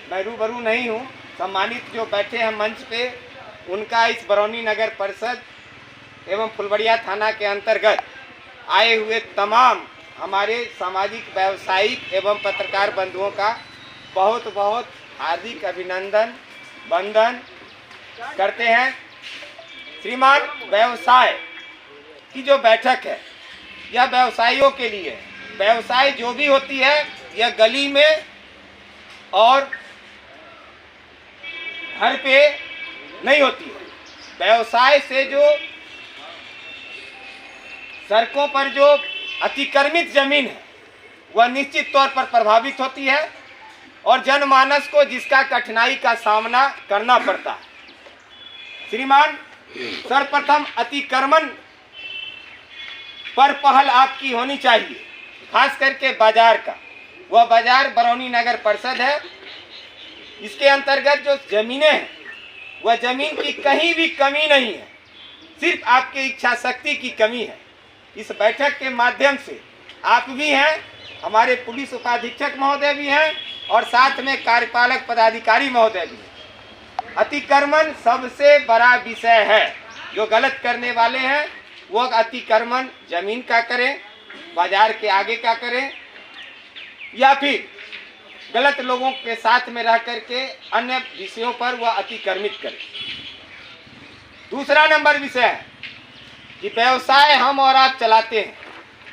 मैं रूबरू नहीं हूँ। सम्मानित जो बैठे हैं मंच पे, उनका इस बरौनी नगर परिषद एवं फुलबड़िया थाना के अंतर्गत आए हुए तमाम हमारे सामाजिक, व्यावसायिक एवं पत्रकार बंधुओं का बहुत बहुत हार्दिक अभिनंदन वंदन करते हैं। श्रीमान, व्यवसाय की जो बैठक है यह व्यवसायियों के लिए है। व्यवसाय जो भी होती है यह गली में और घर पे नहीं होती है। व्यवसाय से जो सड़कों पर जो अतिक्रमित जमीन है वह निश्चित तौर पर प्रभावित होती है और जनमानस को जिसका कठिनाई का सामना करना पड़ता है। श्रीमान, सर्वप्रथम अतिक्रमण पर पहल आपकी होनी चाहिए, खास करके बाजार का। वह बाजार बरौनी नगर परिषद है। इसके अंतर्गत जो जमीनें हैं वह जमीन की कहीं भी कमी नहीं है, सिर्फ आपकी इच्छा शक्ति की कमी है। इस बैठक के माध्यम से आप भी हैं, हमारे पुलिस उपाधीक्षक महोदय भी हैं और साथ में कार्यपालक पदाधिकारी महोदय भी हैं। अतिक्रमण सबसे बड़ा विषय है। जो गलत करने वाले हैं वो अतिक्रमण जमीन का करें, बाजार के आगे का करें, या फिर गलत लोगों के साथ में रह करके अन्य विषयों पर वह अतिक्रमित करें। दूसरा नंबर विषय है कि व्यवसाय हम और आप चलाते हैं,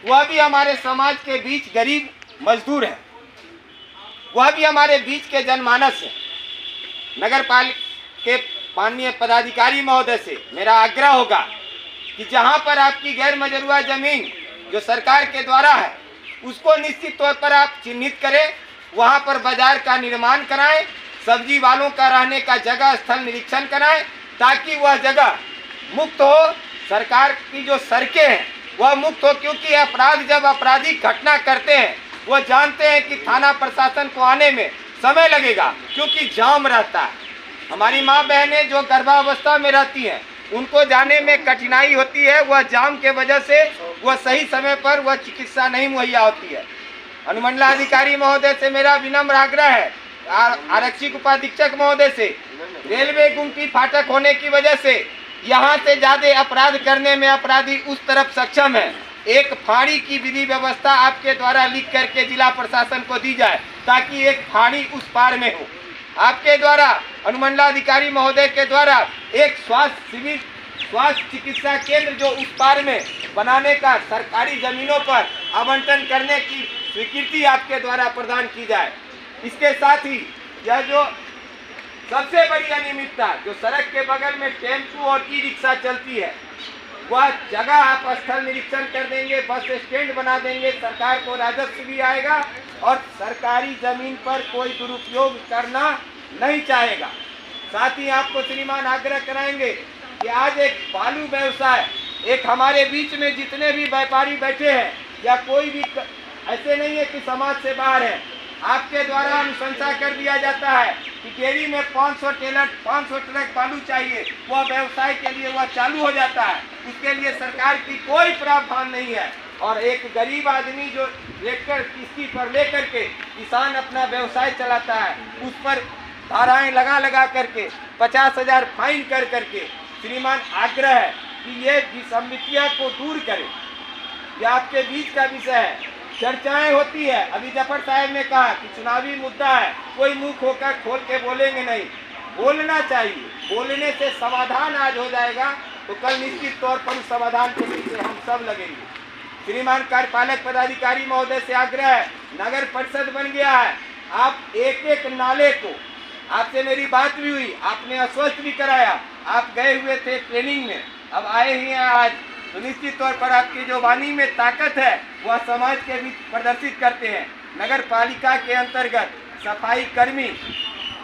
वह भी हमारे समाज के बीच गरीब मजदूर हैं, वह भी हमारे बीच के जनमानस है। नगर पालिका के माननीय पदाधिकारी महोदय से मेरा आग्रह होगा कि जहां पर आपकी गैर मजरूआ जमीन जो सरकार के द्वारा है उसको निश्चित तौर पर आप चिन्हित करें, वहां पर बाजार का निर्माण कराएं, सब्जी वालों का रहने का जगह स्थल निरीक्षण कराएं, ताकि वह जगह मुक्त हो। सरकार की जो सड़कें हैं वह मुक्त हो, क्योंकि अपराध जब आपराधिक घटना करते हैं वह जानते हैं कि थाना प्रशासन को आने में समय लगेगा, क्योंकि जाम रहता है। हमारी माँ बहनें जो गर्भावस्था में रहती हैं उनको जाने में कठिनाई होती है, वह जाम के वजह से वह सही समय पर वह चिकित्सा नहीं मुहैया होती है। अनुमंडलाधिकारी महोदय से मेरा विनम्र आग्रह है, आरक्षक उपाधीक्षक महोदय से, रेलवे गुमटी फाटक होने की वजह से यहाँ से ज्यादा अपराध करने में अपराधी उस तरफ सक्षम है। एक फाड़ी की विधि व्यवस्था आपके द्वारा लिख करके जिला प्रशासन को दी जाए, ताकि एक फाड़ी उस पार में हो। आपके द्वारा अनुमंडलाधिकारी महोदय के द्वारा एक स्वास्थ्य शिविर, स्वास्थ्य चिकित्सा केंद्र जो उस पार में बनाने का सरकारी जमीनों पर आवंटन करने की स्वीकृति आपके द्वारा प्रदान की जाए। इसके साथ ही यह जो सबसे बड़ी अनियमितता जो सड़क के बगल में टेम्पू और ई रिक्शा चलती है, वह जगह आप स्थल निरीक्षण कर देंगे, बस स्टैंड बना देंगे, सरकार को राजस्व भी आएगा और सरकारी जमीन पर कोई दुरुपयोग करना नहीं चाहेगा। साथ ही आपको श्रीमान आग्रह कराएंगे कि आज एक बालू व्यवसाय, एक हमारे बीच में जितने भी व्यापारी बैठे हैं या कोई भी ऐसे नहीं है कि समाज से बाहर है, आपके द्वारा अनुशंसा कर दिया जाता है कि डेयरी में 500 ट्रक बालू चाहिए, वह व्यवसाय के लिए वह चालू हो जाता है। उसके लिए सरकार की कोई प्रावधान नहीं है और एक गरीब आदमी जो ट्रैक्टर किस्ती पर लेकर के किसान अपना व्यवसाय चलाता है, उस पर धाराएं लगा करके 50,000 फाइन कर करके श्रीमान आग्रह है कि ये विसंगतियां को दूर करें। यह आपके बीच का विषय है। चर्चाएं होती है, अभी जफर साहब ने कहा कि चुनावी मुद्दा है, कोई मुंह खोकर खोल के बोलेंगे नहीं, बोलना चाहिए। बोलने से समाधान आज हो जाएगा तो कल निश्चित तौर पर उस समाधान के पीछे हम सब लगेंगे। श्रीमान कार्यपालक पदाधिकारी महोदय से आग्रह है, नगर परिषद बन गया है, आप एक एक नाले को, आपसे मेरी बात भी हुई, आपने आश्वस्त भी कराया, आप गए हुए थे ट्रेनिंग में, अब आए ही हैं आज, तो निश्चित तौर पर आपकी जो वाणी में ताकत है वह समाज के बीच प्रदर्शित करते हैं। नगर पालिका के अंतर्गत सफाई कर्मी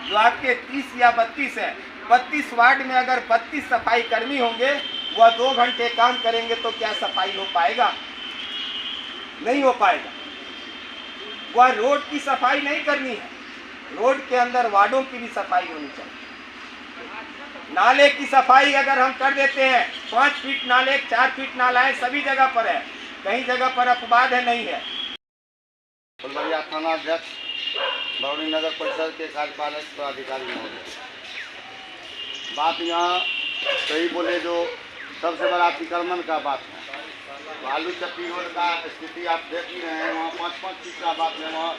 जो आपके 30 या 32 है, 32 वार्ड में अगर 32 सफाई कर्मी होंगे, वह 2 घंटे काम करेंगे तो क्या सफाई हो पाएगा? नहीं हो पाएगा। वह रोड की सफाई नहीं करनी है, रोड के अंदर वार्डों की भी सफाई होनी चाहिए। नाले की सफाई अगर हम कर देते हैं, 5 फीट नाले, 4 फीट नालाएं सभी जगह पर है, कहीं जगह पर अपवाद है नहीं है। फुलबड़िया थाना अध्यक्ष बरौनी नगर परिषद के कार्यपालक पदाधिकारी महोदय, बात यहाँ सही बोले जो सबसे बड़ा अतिक्रमण का बात है। बालू चक्की रोड का स्थिति आप देख ही रहे हैं, वहाँ 5-5 फीट का बात है, वहाँ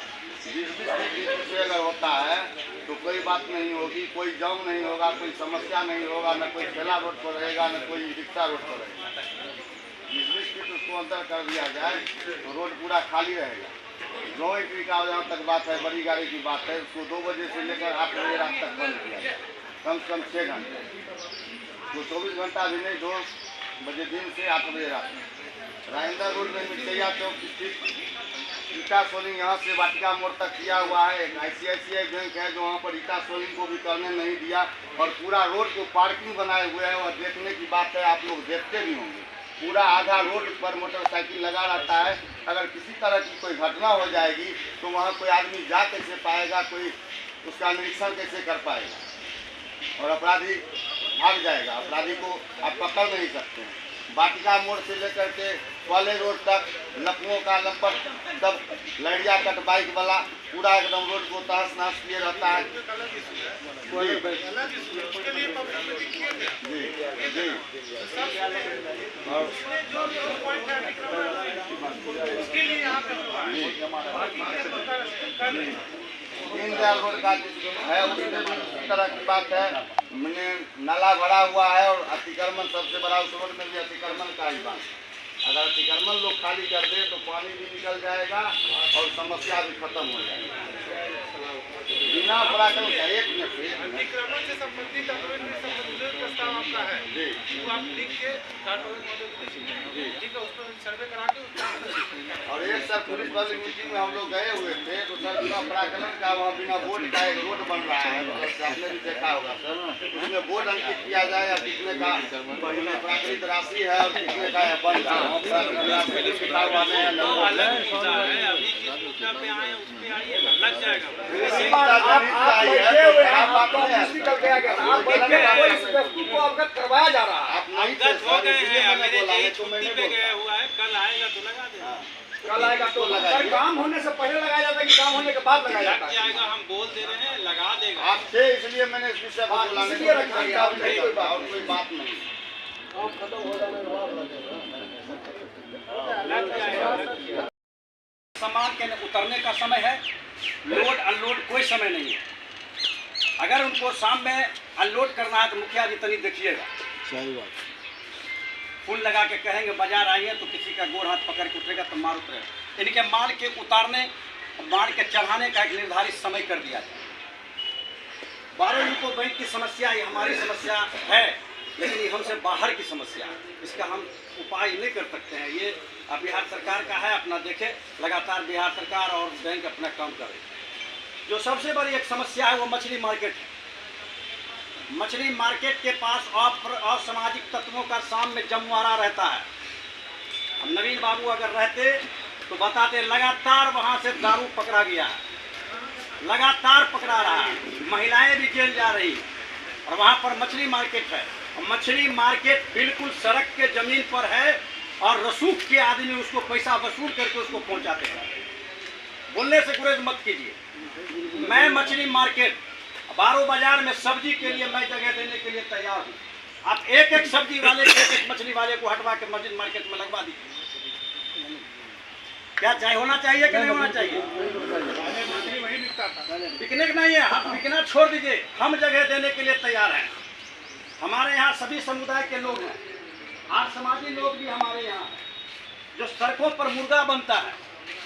20-20 फीट से अगर होता है तो कोई बात नहीं होगी, कोई जाम नहीं होगा, कोई समस्या नहीं होगा, न कोई ठेला रोड पर रहेगा, न कोई रिक्शा रोड पर रहेगा। 20-20 फीट उसको अंतर कर दिया जाए तो रोड पूरा खाली रहेगा। 9 एंट्री का जहाँ तक बात है, बड़ी गाड़ी की बात है, उसको 2 बजे से लेकर 8 बजे रात तक बंद किया जाए, कम से कम 6 घंटे, तो 24 घंटा भी नहीं, 2 बजे दिन से 8 बजे रात में। राजेंद्र रोड में मिर्चैया चौक स्थित ईटा सोलिंग यहाँ से वाटिका मोड़ तक किया हुआ है। एक ICICI बैंक है जो वहाँ पर ईटा सोलिंग को भी करने नहीं दिया और पूरा रोड को पार्किंग बनाए हुए हैं। और देखने की बात है, आप लोग देखते भी होंगे, पूरा आधा रोड पर मोटरसाइकिल लगा रहता है। अगर किसी तरह की कोई घटना हो जाएगी तो वहाँ कोई आदमी जा कैसे पाएगा, कोई उसका निरीक्षण कैसे कर पाएगा, और अपराधी भाग जाएगा। अपराधी को आप पकड़ नहीं सकते हैं। वाटिका मोड़ से लेकर के कॉलेज रोड तक लखनऊ का लंपर तब लड़िया कट बाइक वाला पूरा एकदम रोड को तहस नहस किए रहता है। दीनदयाल रोड का है, उसमें भी इस तरह की बात है, मैंने नाला भरा हुआ है और अतिक्रमण सबसे बड़ा उस रोड में भी अतिक्रमण का ही बात है। अगर अतिक्रमण लोग खाली कर दे तो पानी भी निकल जाएगा और समस्या भी खत्म हो जाएगी। बिना पराक्रम का एक मिनट अतिक्रमण से संबंधित प्रस्ताव आपका है जी, वो आप लिख के ठीक है, उसको सर्वे करा के और एक सर पुलिस वाली मीटिंग में हम लोग गए हुए थे तो सर बिना पराक्रम का वहाँ बिना बोर्ड का एक रोड बन रहा है, तो आपने भी देखा होगा सर, उसमें बोर्ड अंकित किया जाए या कितने का प्राकृतिक राशि है और कितने का बन रहा है। लग जाएगा। करवाया जा रहा है, आप नहीं हो गए हैं, मेरे लिए छुट्टी पे गया हुआ है, कल आएगा तो लगा देगा। कल आएगा तो लगा, काम होने से पहले लगाया जाता है कि काम होने के बाद लगाया जाता है? लग जाएगा, हम बोल दे रहे हैं, लगा देगा। आप थे इसलिए मैंने इस विषय को बुलाने के लिए रखा है, और कोई बात नहीं। सामान के उतरने का समय है, लोड अनलोड कोई समय नहीं है। अगर उनको शाम में अनलोड करना है तो मुखिया जी तनी देखिएगा, सही बात, फूल लगा के कहेंगे बाजार आइए तो किसी का गोर हाथ पकड़ के उतरेगा तो मार उतरेगा। इनके माल के उतारने, माल के चढ़ाने का एक निर्धारित समय कर दिया जाए। 12 को बैंक की समस्या ये हमारी समस्या है, लेकिन ये हमसे बाहर की समस्या है, इसका हम उपाय नहीं कर सकते हैं। ये बिहार सरकार का है, अपना देखे, लगातार बिहार सरकार और बैंक अपना काम करे। जो सबसे बड़ी एक समस्या है वो मछली मार्केट है। मछली मार्केट के पास असामाजिक तत्वों का शाम में जमवारा रहता है। अब नवीन बाबू अगर रहते तो बताते, लगातार वहाँ से दारू पकड़ा गया है, लगातार पकड़ा रहा है, महिलाएं भी जेल जा रही और वहाँ पर मछली मार्केट है। मछली मार्केट बिल्कुल सड़क के जमीन पर है और रसूख के आदमी उसको पैसा वसूल करके उसको पहुंचाते हैं। बोलने से गुरेज मत कीजिए। मैं मछली मार्केट बारो बाजार में सब्जी के लिए मैं जगह देने के लिए तैयार हूँ। आप एक एक सब्जी वाले को, एक एक मछली वाले को हटवा के मस्जिद मार्केट में लगवा दीजिए। क्या चाहे होना चाहिए कि नहीं होना चाहिए? बिकने का नहीं है, आप बिकना छोड़ दीजिए, हम जगह देने के लिए तैयार हैं। हमारे यहाँ सभी समुदाय के लोग हैं, आज समाजी लोग भी हमारे यहाँ हैं। जो सड़कों पर मुर्गा बनता है,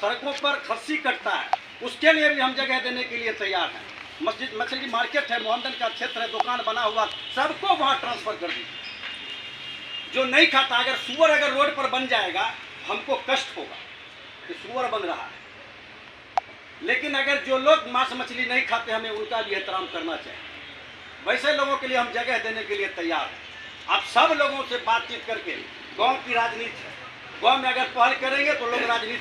सड़कों पर खस्सी कटता है, उसके लिए भी हम जगह देने के लिए तैयार हैं। मस्जिद मछली मार्केट है, मोहम्मदन का क्षेत्र है, दुकान बना हुआ, सबको वहाँ ट्रांसफर कर दीजिए। जो नहीं खाता, अगर सुअर अगर रोड पर बन जाएगा हमको कष्ट होगा कि सुअर बन रहा है, लेकिन अगर जो लोग मांस मछली नहीं खाते हमें उनका भी एहतराम करना चाहिए। वैसे लोगों के लिए हम जगह देने के लिए तैयार हैं। आप सब लोगों से बातचीत करके, गांव की राजनीति है, गांव में अगर पहल करेंगे तो लोग राजनीति